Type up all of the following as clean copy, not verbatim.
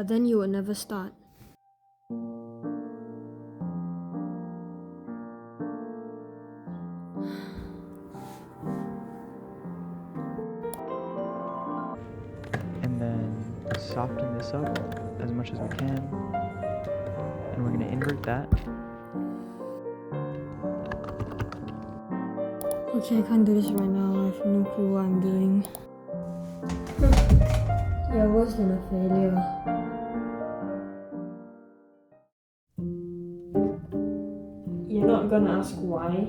but then you would never start. And then soften this up as much as we can. And we're going to invert that. Okay, I can't do this right now. I have no clue what I'm doing. You're worse than a failure. You're not gonna ask why?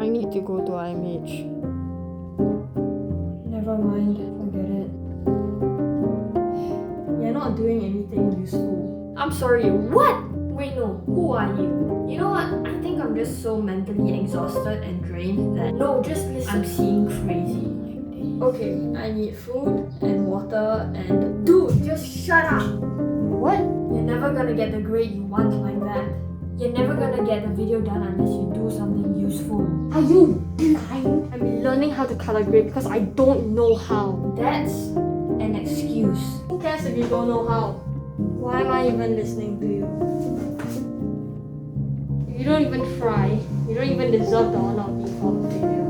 I need to go to IMH. Never mind, forget it. You're not doing anything useful. I'm sorry, what? Wait, no, who are you? You know what? I think I'm just so mentally exhausted and drained that... No, just listen. I'm seeing crazy. Okay, I need food and water and... Dude, just shut up! What? You're never gonna get the grade you want like that. You're never gonna get the video done unless you do something useful. Are you blind? I'm learning how to color grade because I don't know how. That's an excuse. Who cares if you don't know how? Why am I even listening to you? You don't even try. You don't even deserve the honor of being called a failure.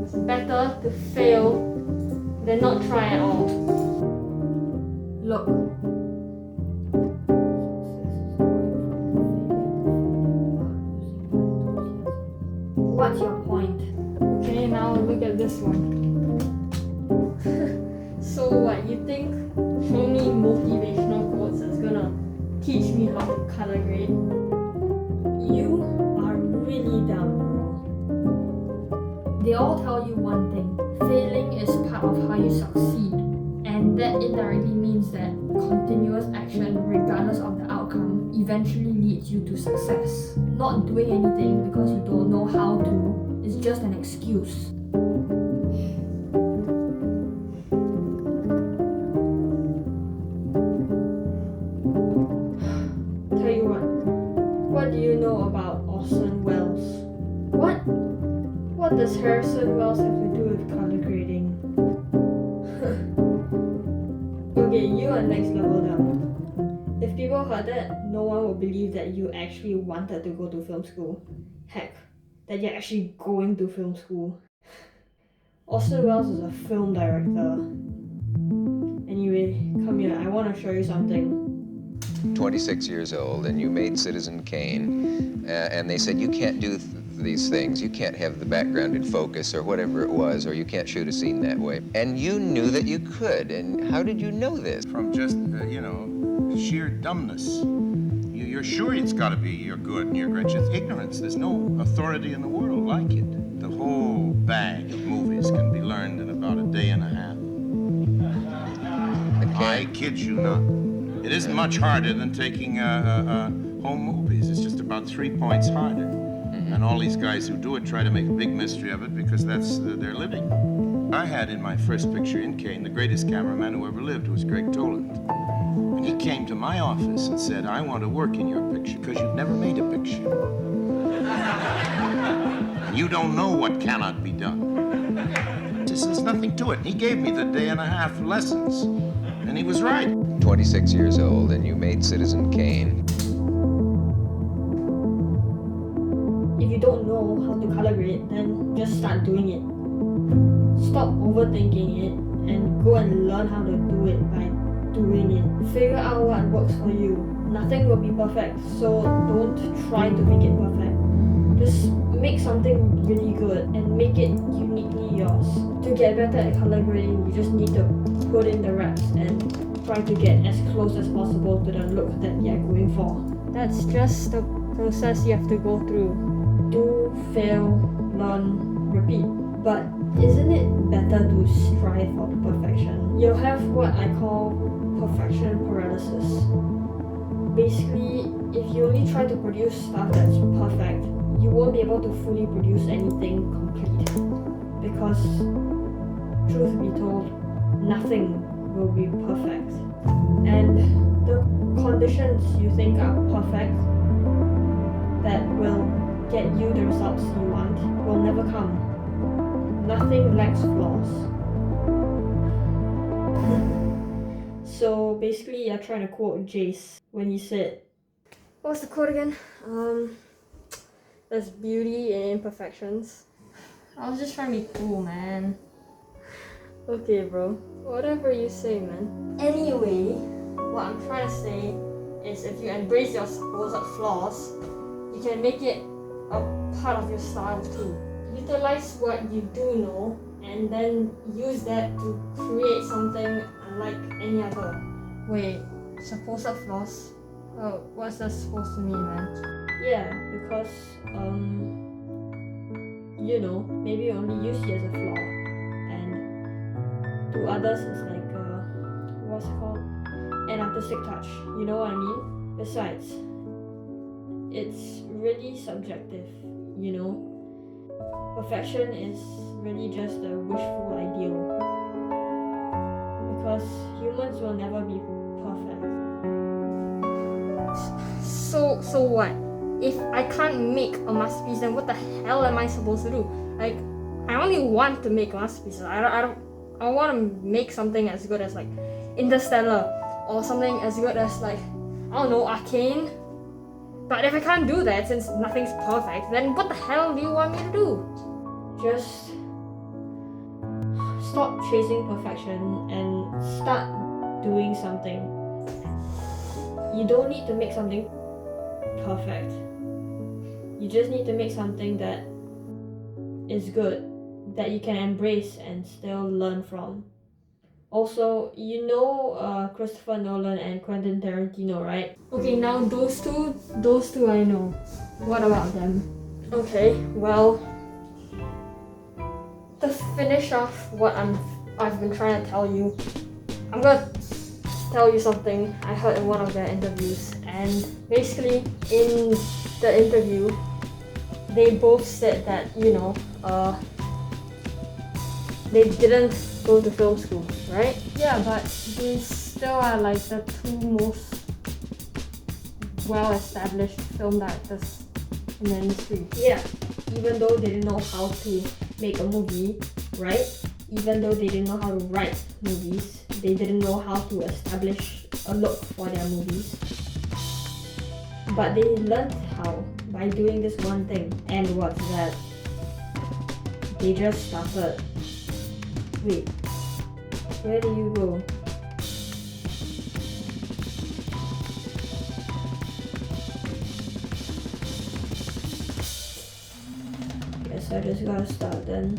It's better to fail than not try at all. Look. What's your point? Okay, now look at this one. So what, you think showing me motivational quotes is gonna teach me how to color grade? You are really dumb, bro. They all tell you one thing. Failing is part of how you succeed. And that indirectly means that continuous action, regardless of the outcome, eventually leads you to success. Not doing anything because you don't know how to is just an excuse. Tell you what do you know about Orson Welles? What does Harrison Wells have to do with color grading? Okay, you are next level down. If people heard that, no one would believe that you actually wanted to go to film school. Heck, that you're actually going to film school. Orson Welles is a film director. Anyway, come here, I want to show you something. 26 years old, and you made Citizen Kane, and they said you can't do these things. You can't have the background in focus or whatever it was, or you can't shoot a scene that way. And you knew that you could, and how did you know this? From just, sheer dumbness. You're sure it's got to be you're good and you're great. It's just ignorance. There's no authority in the world like it. The whole bag of movies can be learned in about a day and a half. I kid you not. It isn't much harder than taking home movies. It's just about 3 points harder. And all these guys who do it try to make a big mystery of it because that's their living. I had in my first picture in Kane the greatest cameraman who ever lived, who was Greg Toland. And he came to my office and said, I want to work in your picture because you've never made a picture. And you don't know what cannot be done. There's nothing to it. And he gave me the day and a half lessons. And he was right. 26 years old, and you made Citizen Kane. If you don't know how to color grade, then just start doing it. Stop overthinking it and go and learn how to do it by doing it. Figure out what works for you. Nothing will be perfect, so don't try to make it perfect. Just make something really good and make it uniquely yours. To get better at color grading, you just need to put in the reps and try to get as close as possible to the look that you're going for. That's just the process you have to go through. Do, fail, learn, repeat. But isn't it better to strive for perfection? You'll have what I call perfection paralysis. Basically, if you only try to produce stuff that's perfect, you won't be able to fully produce anything complete. Because, truth be told, nothing will be perfect. And the conditions you think are perfect that will get you the results you want will never come. nothing lacks flaws. So basically, you're trying to quote Jace when he said, what was the quote again? There's beauty in imperfections. I was just trying to be cool, man. Okay, bro. Whatever you say, man. Anyway, what I'm trying to say is if you embrace your supposed flaws, you can make it a part of your style too. Utilize what you do know and then use that to create something unlike any other. Wait, supposed flaws? Oh, what's that supposed to mean, man? Yeah, because, you know, maybe you only use it as a flaw. And to others, it's like, what's it called? An artistic touch. You know what I mean? Besides, it's really subjective, you know? Perfection is really just a wishful ideal. Because humans will never be perfect. So what? If I can't make a masterpiece, then what the hell am I supposed to do? Like, I only want to make masterpieces. I want to make something as good as like Interstellar or something as good as like, I don't know, Arcane. But if I can't do that, since nothing's perfect, then what the hell do you want me to do? Just stop chasing perfection and start doing something. You don't need to make something perfect. You just need to make something that is good, that you can embrace and still learn from. Also, you know Christopher Nolan and Quentin Tarantino, right? Okay, now those two I know. What about them? Okay, well, to finish off what I've been trying to tell you, I'm gonna tell you something I heard in one of their interviews. And basically, in the interview, they both said that, you know, they didn't go to film school, right? Yeah, but they still are like the two most well-established film directors in the industry. Yeah, even though they didn't know how to make a movie, right? Even though they didn't know how to write movies, they didn't know how to establish a look for their movies. But they learned how by doing this one thing. And what's that? They just started. Wait, where do you go? Guess I just gotta start then.